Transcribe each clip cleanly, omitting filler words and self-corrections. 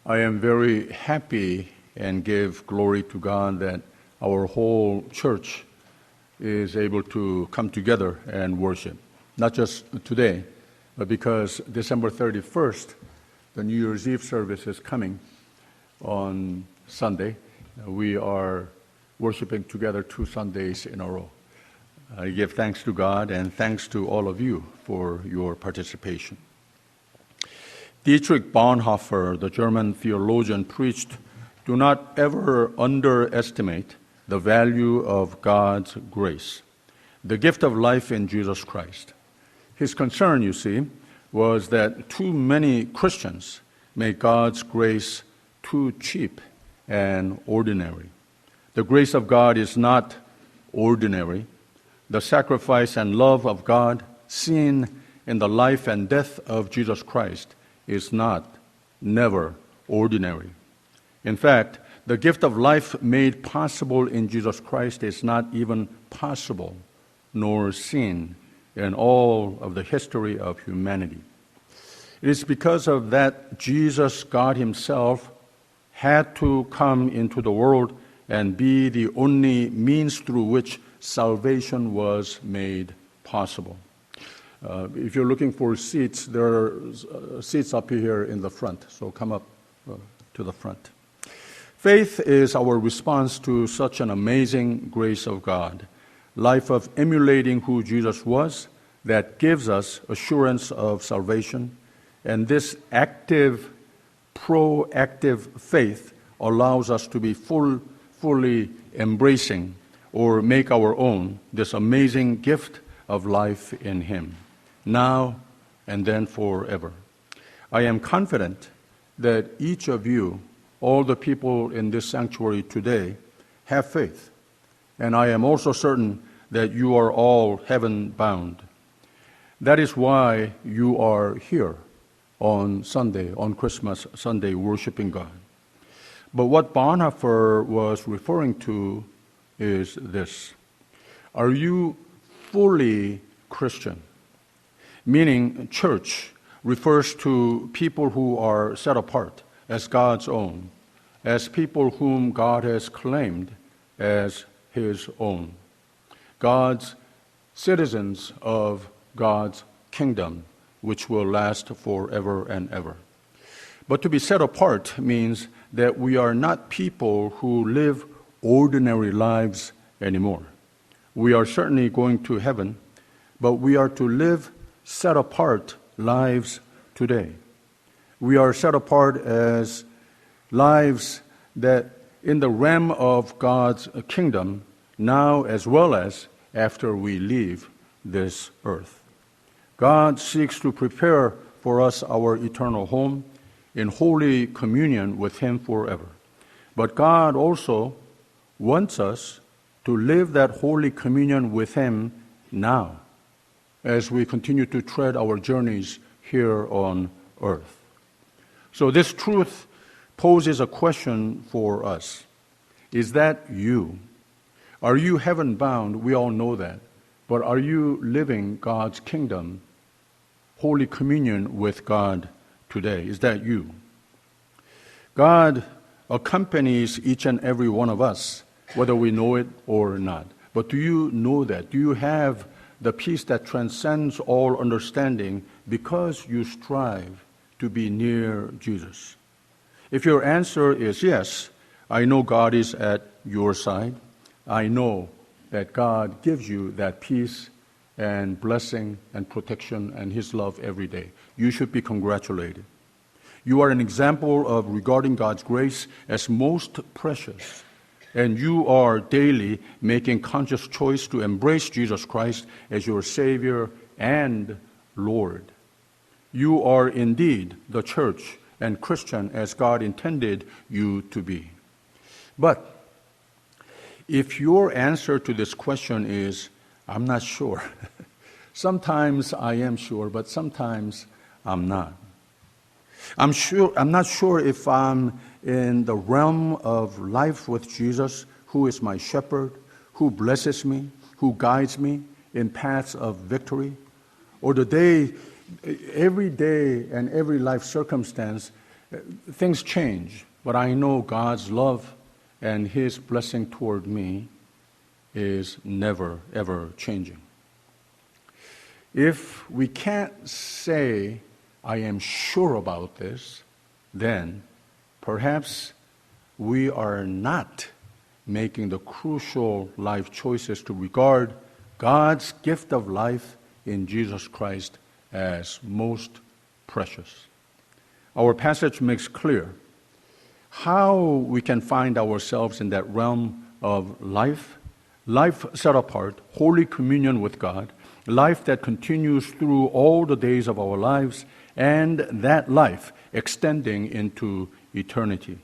I am very happy and give glory to God that our whole church is able to come together and worship. Not just today, but because December 31st, the New Year's Eve service is coming on Sunday. We are worshiping together 2 Sundays in a row. I give thanks to God and thanks to all of you for your participation. Dietrich Bonhoeffer, the German theologian, preached, "Do not ever underestimate the value of God's grace, the gift of life in Jesus Christ." His concern, you see, was that too many Christians make God's grace too cheap and ordinary. The grace of God is not ordinary. The sacrifice and love of God seen in the life and death of Jesus Christ is never ordinary. In fact, the gift of life made possible in Jesus Christ is not even possible nor seen in all of the history of humanity. It is because of that Jesus, God Himself, had to come into the world and be the only means through which salvation was made possible. If you're looking for seats, there are seats up here in the front, so come up to the front. Faith is our response to such an amazing grace of God, life of emulating who Jesus was, that gives us assurance of salvation, and this active, proactive faith allows us to be fully embracing or make our own this amazing gift of life in Him, now and then forever. I am confident that each of you, all the people in this sanctuary today, have faith, and I am also certain that you are all heaven-bound. That is why you are here on Sunday, on Christmas Sunday, worshiping God. But what Bonhoeffer was referring to is this: are you fully Christian? Meaning, church refers to people who are set apart as God's own, as people whom God has claimed as His own, God's citizens of God's kingdom, which will last forever and ever. But to be set apart means that we are not people who live ordinary lives anymore. We are certainly going to heaven, but we are to live set apart lives today. We are set apart as lives that in the realm of God's kingdom, now as well as after we leave this earth. God seeks to prepare for us our eternal home in holy communion with Him forever. But God also wants us to live that holy communion with Him now, as we continue to tread our journeys here on earth. So this truth poses a question for us. Is that you? Are you heaven-bound? We all know that. But are you living God's kingdom, holy communion with God today? Is that you? God accompanies each and every one of us, whether we know it or not. But do you know that? Do you have the peace that transcends all understanding because you strive to be near Jesus? If your answer is yes, I know God is at your side. I know that God gives you that peace and blessing and protection and His love every day. You should be congratulated. You are an example of regarding God's grace as most precious, and you are daily making conscious choice to embrace Jesus Christ as your Savior and Lord. You are indeed the church and Christian as God intended you to be. But if your answer to this question is, I'm not sure, sometimes I am sure, but sometimes I'm not. I'm not sure if I'm in the realm of life with Jesus, who is my shepherd, who blesses me, who guides me in paths of victory, or every day and every life circumstance Things change, but I know God's love and His blessing toward me is never, ever changing. If we can't say, I am sure about this, then perhaps we are not making the crucial life choices to regard God's gift of life in Jesus Christ as most precious. Our passage makes clear how we can find ourselves in that realm of life set apart, holy communion with God, life that continues through all the days of our lives, and that life extending into eternity.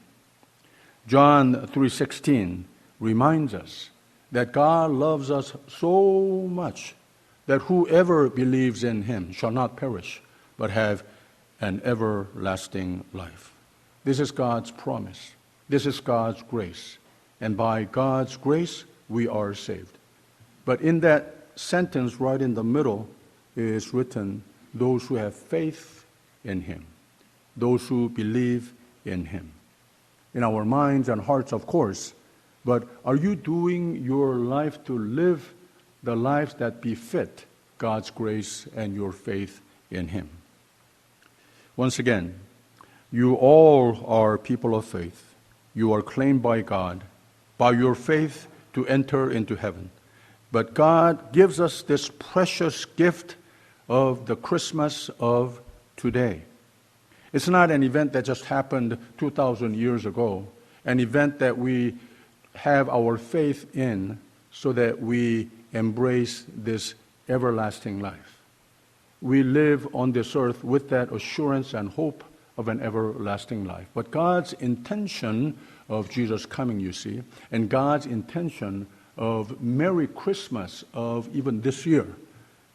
John 3:16 reminds us that God loves us so much that whoever believes in Him shall not perish, but have an everlasting life. This is God's promise. This is God's grace. And by God's grace, we are saved. But in that sentence right in the middle is written, those who have faith in Him, those who believe in Him. In our minds and hearts, of course, but are you doing your life to live the lives that befit God's grace and your faith in Him? Once again, you all are people of faith. You are claimed by God, by your faith, to enter into heaven. But God gives us this precious gift of the Christmas of today. It's not an event that just happened 2,000 years ago, an event that we have our faith in so that we embrace this everlasting life. We live on this earth with that assurance and hope of an everlasting life. But God's intention of Jesus coming, you see, and God's intention of Merry Christmas of even this year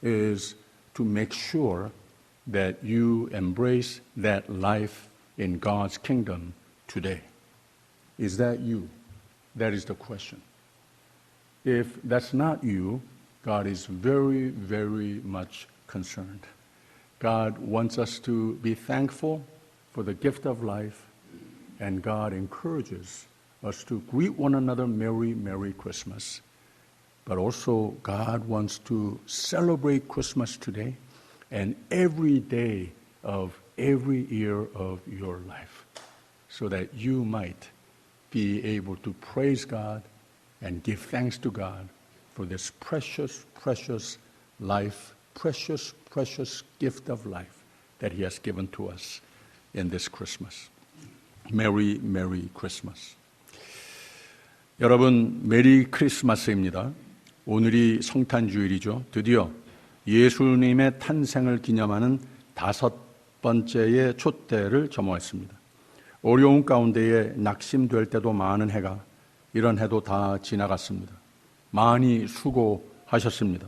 is to make sure that you embrace that life in God's kingdom today. Is that you? That is the question. If that's not you, God is very, very much concerned. God wants us to be thankful for the gift of life, and God encourages us to greet one another Merry, Merry Christmas. But also, God wants to celebrate Christmas today and every day of every year of your life, so that you might be able to praise God and give thanks to God for this precious, precious life, precious, precious gift of life that He has given to us in this Christmas. Merry, Merry Christmas. 여러분, 메리 크리스마스입니다. 오늘이 성탄주일이죠. 드디어 예수님의 탄생을 기념하는 5번째의 촛대를 점호했습니다. 어려운 가운데에 낙심될 때도 많은 해가 이런 해도 다 지나갔습니다. 많이 수고하셨습니다.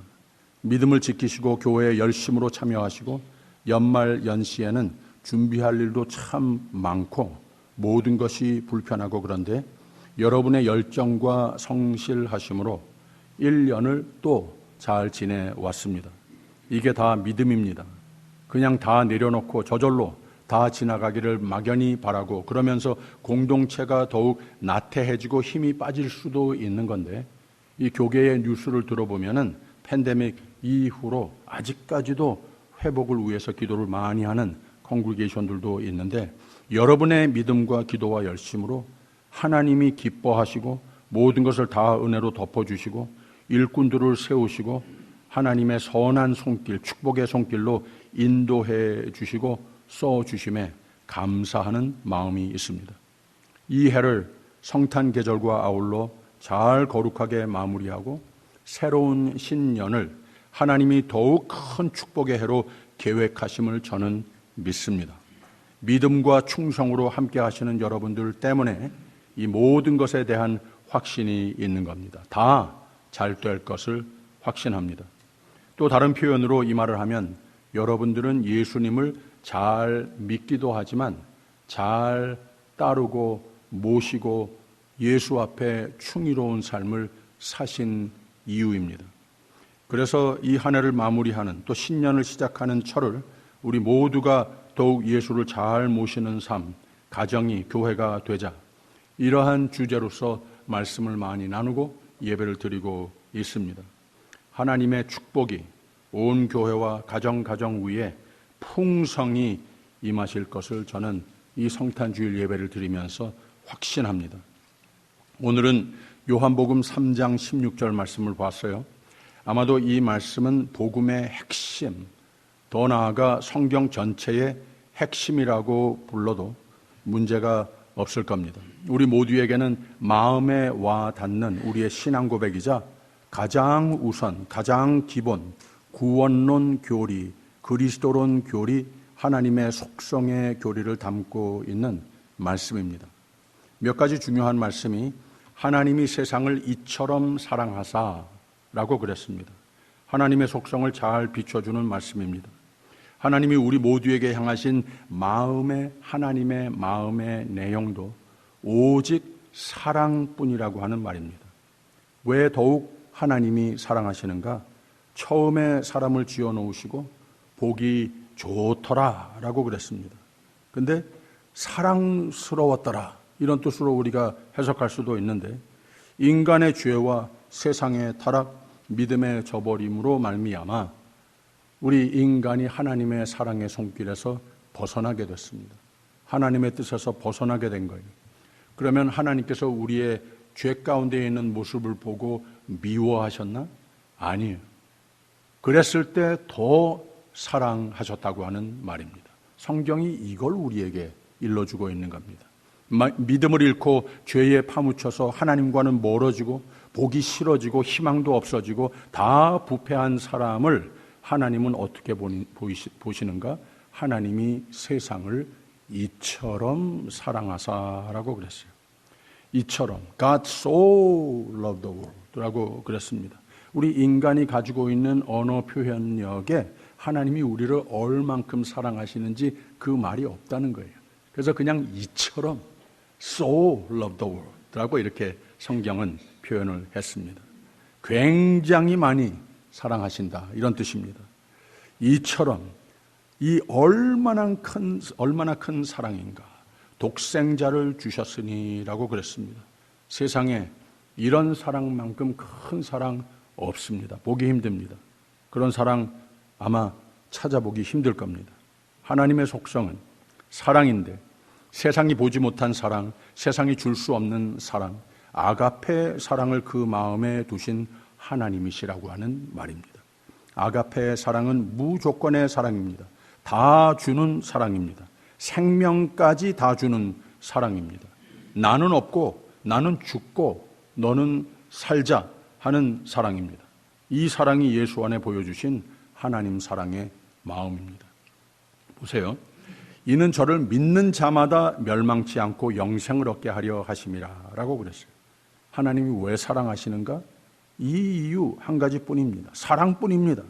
믿음을 지키시고 교회에 열심으로 참여하시고 연말 연시에는 준비할 일도 참 많고 모든 것이 불편하고 그런데 여러분의 열정과 성실하심으로 1년을 또 잘 지내왔습니다. 이게 다 믿음입니다. 그냥 다 내려놓고 저절로 다 지나가기를 막연히 바라고 그러면서 공동체가 더욱 나태해지고 힘이 빠질 수도 있는 건데 이 교계의 뉴스를 들어보면은 팬데믹 이후로 아직까지도 회복을 위해서 기도를 많이 하는 컨그리게이션들도 있는데 여러분의 믿음과 기도와 열심으로 하나님이 기뻐하시고 모든 것을 다 은혜로 덮어주시고 일꾼들을 세우시고 하나님의 선한 손길, 축복의 손길로 인도해 주시고 써주심에 감사하는 마음이 있습니다. 이 해를 성탄 계절과 아울러 잘 거룩하게 마무리하고 새로운 신년을 하나님이 더욱 큰 축복의 해로 계획하심을 저는 믿습니다. 믿음과 충성으로 함께 하시는 여러분들 때문에 이 모든 것에 대한 확신이 있는 겁니다. 다 잘 될 것을 확신합니다. 또 다른 표현으로 이 말을 하면 여러분들은 예수님을 잘 믿기도 하지만 잘 따르고 모시고 예수 앞에 충의로운 삶을 사신 이유입니다. 그래서 이 한 해를 마무리하는 또 신년을 시작하는 철을 우리 모두가 더욱 예수를 잘 모시는 삶, 가정이 교회가 되자, 이러한 주제로서 말씀을 많이 나누고 예배를 드리고 있습니다. 하나님의 축복이 온 교회와 가정 위에 풍성히 임하실 것을 저는 이 성탄주일 예배를 드리면서 확신합니다. 오늘은 요한복음 3장 16절 말씀을 봤어요. 아마도 이 말씀은 복음의 핵심, 더 나아가 성경 전체의 핵심이라고 불러도 문제가 없을 겁니다. 우리 모두에게는 마음에 와 닿는 우리의 신앙 고백이자 가장 우선, 가장 기본, 구원론 교리, 그리스도론 교리, 하나님의 속성의 교리를 담고 있는 말씀입니다. 몇 가지 중요한 말씀이 하나님이 세상을 이처럼 사랑하사라고 그랬습니다. 하나님의 속성을 잘 비춰주는 말씀입니다. 하나님이 우리 모두에게 향하신 하나님의 마음의 내용도 오직 사랑뿐이라고 하는 말입니다. 왜 더욱 하나님이 사랑하시는가? 처음에 사람을 지어놓으시고 보기 좋더라라고 그랬습니다. 근데 사랑스러웠더라, 이런 뜻으로 우리가 해석할 수도 있는데, 인간의 죄와 세상의 타락, 믿음의 저버림으로 말미암아 우리 인간이 하나님의 사랑의 손길에서 벗어나게 됐습니다. 하나님의 뜻에서 벗어나게 된 거예요. 그러면 하나님께서 우리의 죄 가운데 있는 모습을 보고 미워하셨나? 아니에요. 그랬을 때 더 사랑하셨다고 하는 말입니다. 성경이 이걸 우리에게 일러주고 있는 겁니다. 믿음을 잃고 죄에 파묻혀서 하나님과는 멀어지고 보기 싫어지고 희망도 없어지고 다 부패한 사람을 하나님은 어떻게 보시는가? 하나님이 세상을 이처럼 사랑하사라고 그랬어요. 이처럼 God so loved the world 라고 그랬습니다. 우리 인간이 가지고 있는 언어 표현력에 하나님이 우리를 얼만큼 사랑하시는지 그 말이 없다는 거예요. 그래서 그냥 이처럼 so loved the world 라고 이렇게 성경은 표현을 했습니다. 굉장히 많이 사랑하신다, 이런 뜻입니다. 이처럼, 이 얼마나 큰 사랑인가. 독생자를 주셨으니라고 그랬습니다. 세상에 이런 사랑만큼 큰 사랑 없습니다. 보기 힘듭니다. 그런 사랑 아마 찾아보기 힘들 겁니다. 하나님의 속성은 사랑인데 세상이 보지 못한 사랑, 세상이 줄 수 없는 사랑, 아가페 사랑을 그 마음에 두신 하나님이시라고 하는 말입니다. 아가페의 사랑은 무조건의 사랑입니다. 다 주는 사랑입니다. 생명까지 다 주는 사랑입니다. 나는 없고 나는 죽고 너는 살자 하는 사랑입니다. 이 사랑이 예수 안에 보여주신 하나님 사랑의 마음입니다. 보세요. 이는 저를 믿는 자마다 멸망치 않고 영생을 얻게 하려 하심이라 라고 그랬어요. 하나님이 왜 사랑하시는가? 이 이유 한 가지뿐입니다. 사랑뿐입니다.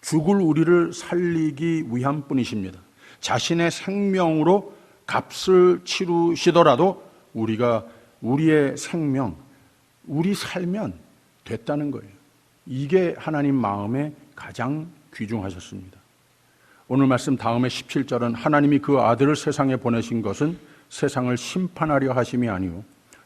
죽을 우리를 살리기 위한 뿐이십니다. 자신의 생명으로 값을 치르시더라도 우리의 생명, 우리 살면 됐다는 거예요. 이게 하나님 마음에 가장 귀중하셨습니다. 오늘 말씀 다음에 17절은 하나님이 그 아들을 세상에 보내신 것은 세상을 심판하려 하심이 아니요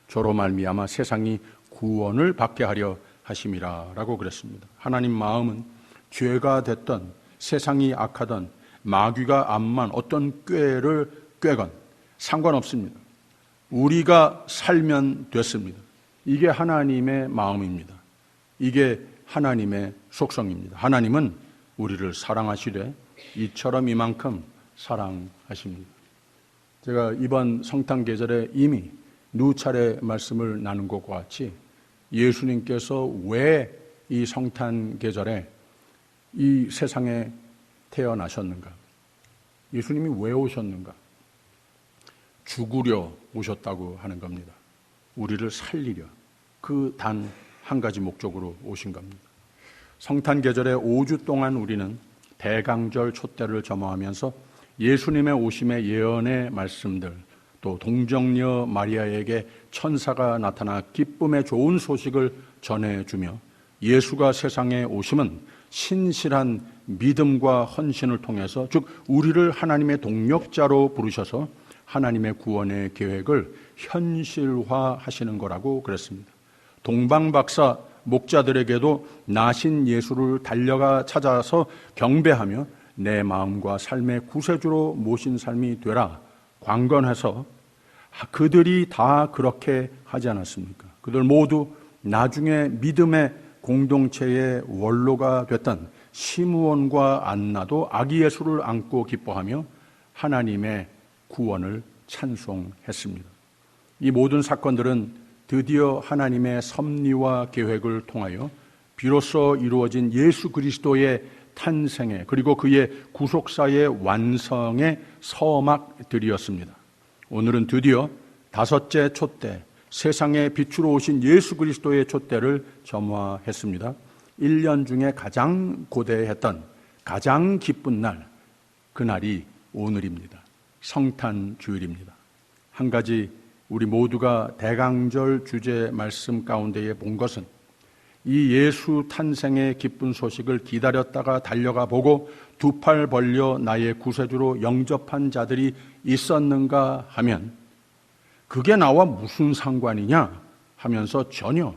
저로 말미암아 세상이 구원을 받게 하려 하심이라 라고 그랬습니다. 하나님 마음은 죄가 됐던, 세상이 악하던, 마귀가 암만 어떤 꾀를 꾀건 상관없습니다. 우리가 살면 됐습니다. 이게 하나님의 마음입니다. 이게 하나님의 속성입니다. 하나님은 우리를 사랑하시되 이처럼 이만큼 사랑하십니다. 제가 이번 성탄 계절에 이미 누차례 말씀을 나눈 것과 같이 예수님께서 왜 이 성탄 계절에 이 세상에 태어나셨는가? 예수님이 왜 오셨는가? 죽으려 오셨다고 하는 겁니다. 우리를 살리려. 그 단 한 가지 목적으로 오신 겁니다. 성탄 계절에 5주 동안 우리는 대강절 촛대를 점화하면서 예수님의 오심의 예언의 말씀들, 또 동정녀 마리아에게 천사가 나타나 기쁨의 좋은 소식을 전해주며 예수가 세상에 오심은 신실한 믿음과 헌신을 통해서, 즉 우리를 하나님의 동력자로 부르셔서 하나님의 구원의 계획을 현실화하시는 거라고 그랬습니다. 동방박사 목자들에게도 나신 예수를 달려가 찾아서 경배하며 내 마음과 삶의 구세주로 모신 삶이 되라 광건해서 그들이 다 그렇게 하지 않았습니까? 그들 모두 나중에 믿음의 공동체의 원로가 됐던 시므온과 안나도 아기 예수를 안고 기뻐하며 하나님의 구원을 찬송했습니다. 이 모든 사건들은 드디어 하나님의 섭리와 계획을 통하여 비로소 이루어진 예수 그리스도의 탄생에 그리고 그의 구속사의 완성의 서막들이었습니다. 오늘은 드디어 다섯째 촛대, 세상의 빛으로 오신 예수 그리스도의 촛대를 점화했습니다. 1년 중에 가장 고대했던 가장 기쁜 날, 그날이 오늘입니다. 성탄 주일입니다. 한 가지 우리 모두가 대강절 주제 말씀 가운데에 본 것은 이 예수 탄생의 기쁜 소식을 기다렸다가 달려가 보고 두 팔 벌려 나의 구세주로 영접한 자들이 있었는가 하면 그게 나와 무슨 상관이냐 하면서 전혀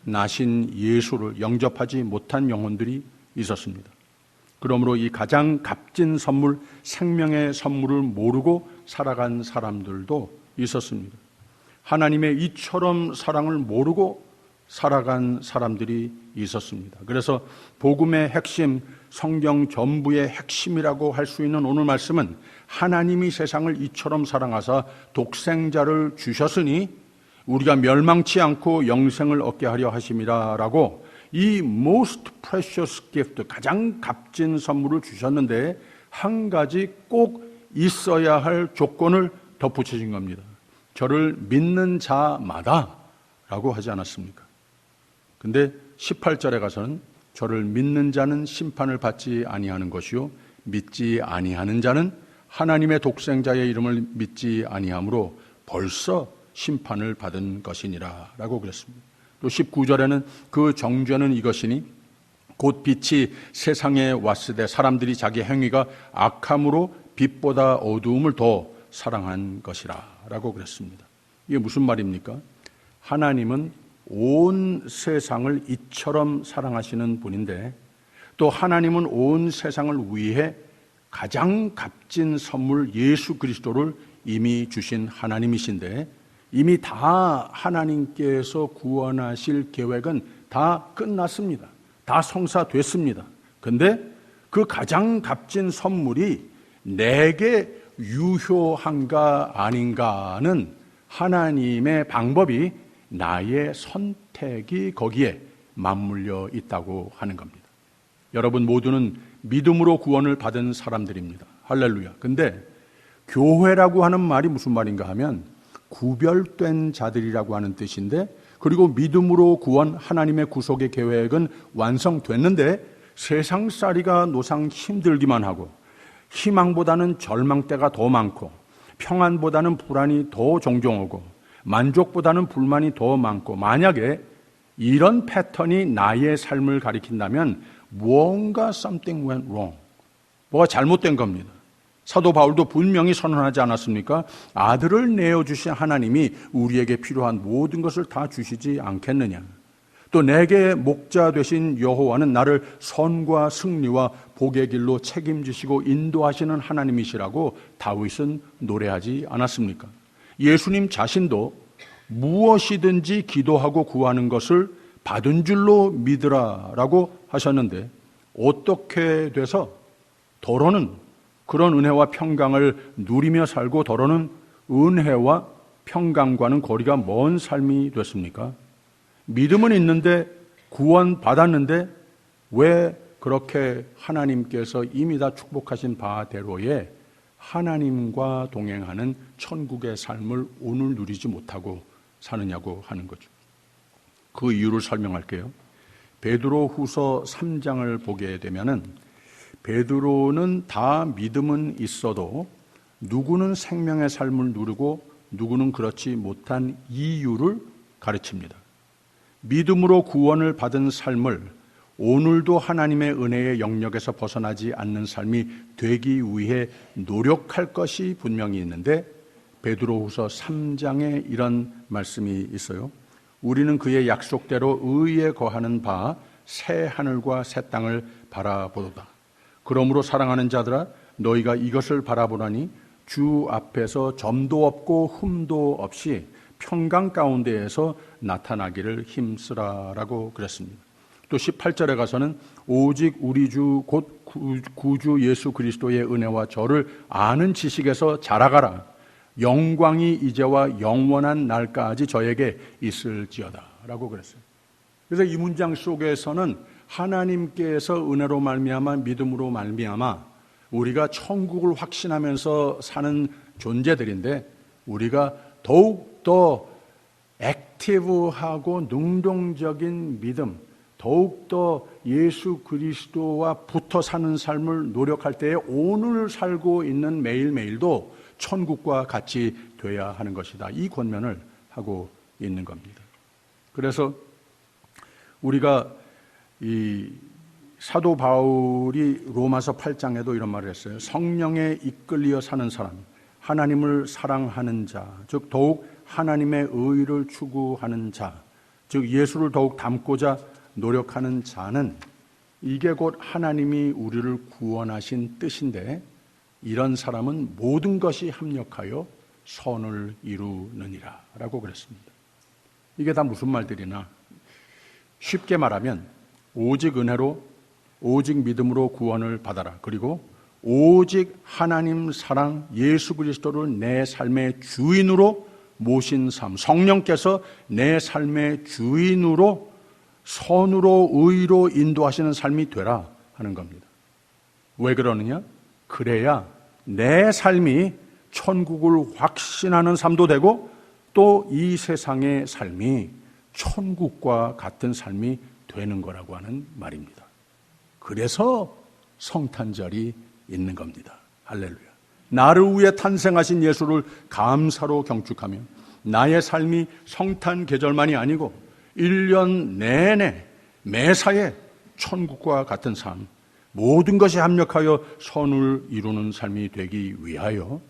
나신 예수를 영접하지 못한 영혼들이 있었습니다. 그러므로 이 가장 값진 선물, 생명의 선물을 모르고 살아간 사람들도 있었습니다. 하나님의 이처럼 사랑을 모르고 살아간 사람들이 있었습니다. 그래서 복음의 핵심, 성경 전부의 핵심이라고 할 수 있는 오늘 말씀은 하나님이 세상을 이처럼 사랑하사 독생자를 주셨으니 우리가 멸망치 않고 영생을 얻게 하려 하심이라 라고 이 most precious gift, 가장 값진 선물을 주셨는데 한 가지 꼭 있어야 할 조건을 덧붙여진 겁니다. 저를 믿는 자마다 라고 하지 않았습니까? 근데 18절에 가서는 저를 믿는 자는 심판을 받지 아니하는 것이요 믿지 아니하는 자는 하나님의 독생자의 이름을 믿지 아니하므로 벌써 심판을 받은 것이니라 라고 그랬습니다. 또 19절에는 그 정죄는 이것이니 곧 빛이 세상에 왔을 때 사람들이 자기 행위가 악함으로 빛보다 어두움을 더 사랑한 것이라 라고 그랬습니다. 이게 무슨 말입니까? 하나님은 온 세상을 이처럼 사랑하시는 분인데 또 하나님은 온 세상을 위해 가장 값진 선물 예수 그리스도를 이미 주신 하나님이신데 이미 다 하나님께서 구원하실 계획은 다 끝났습니다. 다 성사됐습니다. 그런데 그 가장 값진 선물이 내게 유효한가 아닌가는 하나님의 방법이 나의 선택이 거기에 맞물려 있다고 하는 겁니다. 여러분 모두는 믿음으로 구원을 받은 사람들입니다. 할렐루야. 근데 교회라고 하는 말이 무슨 말인가 하면 구별된 자들이라고 하는 뜻인데 그리고 믿음으로 구원 하나님의 구속의 계획은 완성됐는데 세상살이가 노상 힘들기만 하고 희망보다는 절망대가 더 많고 평안보다는 불안이 더 종종 오고 만족보다는 불만이 더 많고 만약에 이런 패턴이 나의 삶을 가리킨다면 무언가 something went wrong. 뭐가 잘못된 겁니다. 사도 바울도 분명히 선언하지 않았습니까? 아들을 내어주신 하나님이 우리에게 필요한 모든 것을 다 주시지 않겠느냐. 또 내게 목자 되신 여호와는 나를 선과 승리와 복의 길로 책임지시고 인도하시는 하나님이시라고 다윗은 노래하지 않았습니까? 예수님 자신도 무엇이든지 기도하고 구하는 것을 받은 줄로 믿으라라고 하셨는데 어떻게 돼서 더러는 그런 은혜와 평강을 누리며 살고 더러는 은혜와 평강과는 거리가 먼 삶이 됐습니까? 믿음은 있는데 구원 받았는데 왜 그렇게 하나님께서 이미 다 축복하신 바대로의 하나님과 동행하는 천국의 삶을 오늘 누리지 못하고 사느냐고 하는 거죠. 그 이유를 설명할게요. 베드로 후서 3장을 보게 되면은 베드로는 다 믿음은 있어도 누구는 생명의 삶을 누리고 누구는 그렇지 못한 이유를 가르칩니다. 믿음으로 구원을 받은 삶을 오늘도 하나님의 은혜의 영역에서 벗어나지 않는 삶이 되기 위해 노력할 것이 분명히 있는데 베드로후서 3장에 이런 말씀이 있어요. 우리는 그의 약속대로 의에 거하는 바 새 하늘과 새 땅을 바라보도다. 그러므로 사랑하는 자들아 너희가 이것을 바라보라니 주 앞에서 점도 없고 흠도 없이 평강 가운데에서 나타나기를 힘쓰라라고 그랬습니다. 또 18절에 가서는 오직 우리 주 곧 구주 예수 그리스도의 은혜와 저를 아는 지식에서 자라가라. 영광이 이제와 영원한 날까지 저에게 있을지어다 라고 그랬어요. 그래서 이 문장 속에서는 하나님께서 은혜로 말미암아 믿음으로 말미암아 우리가 천국을 확신하면서 사는 존재들인데 우리가 더욱더 액티브하고 능동적인 믿음, 더욱더 예수 그리스도와 붙어 사는 삶을 노력할 때에 오늘 살고 있는 매일매일도 천국과 같이 돼야 하는 것이다. 이 권면을 하고 있는 겁니다. 그래서 우리가 이 사도 바울이 로마서 8장에도 이런 말을 했어요. 성령에 이끌려 사는 사람, 하나님을 사랑하는 자, 즉 더욱 하나님의 의를 추구하는 자, 즉 예수를 더욱 닮고자 노력하는 자는 이게 곧 하나님이 우리를 구원하신 뜻인데 이런 사람은 모든 것이 합력하여 선을 이루느니라 라고 그랬습니다. 이게 다 무슨 말들이나 쉽게 말하면 오직 은혜로 오직 믿음으로 구원을 받아라. 그리고 오직 하나님 사랑 예수 그리스도를 내 삶의 주인으로 모신 삶, 성령께서 내 삶의 주인으로 선으로 의로 인도하시는 삶이 되라 하는 겁니다. 왜 그러느냐? 그래야 내 삶이 천국을 확신하는 삶도 되고 또 이 세상의 삶이 천국과 같은 삶이 되는 거라고 하는 말입니다. 그래서 성탄절이 있는 겁니다. 할렐루야. 나를 위해 탄생하신 예수를 감사로 경축하며 나의 삶이 성탄 계절만이 아니고 1년 내내 매사에 천국과 같은 삶, 모든 것이 합력하여 선을 이루는 삶이 되기 위하여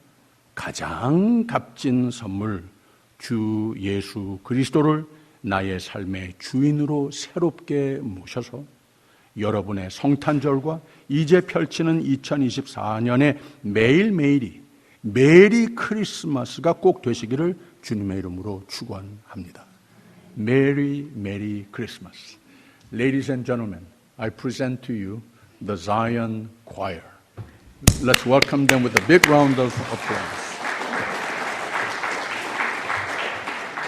가장 값진 선물 주 예수 그리스도를 나의 삶의 주인으로 새롭게 모셔서 여러분의 성탄절과 이제 펼치는 2024년의 매일매일이 메리 크리스마스가 꼭 되시기를 주님의 이름으로 축원합니다. 메리 메리 크리스마스. Ladies and gentlemen, I present to you the Zion Choir. Let's welcome them with a big round of applause.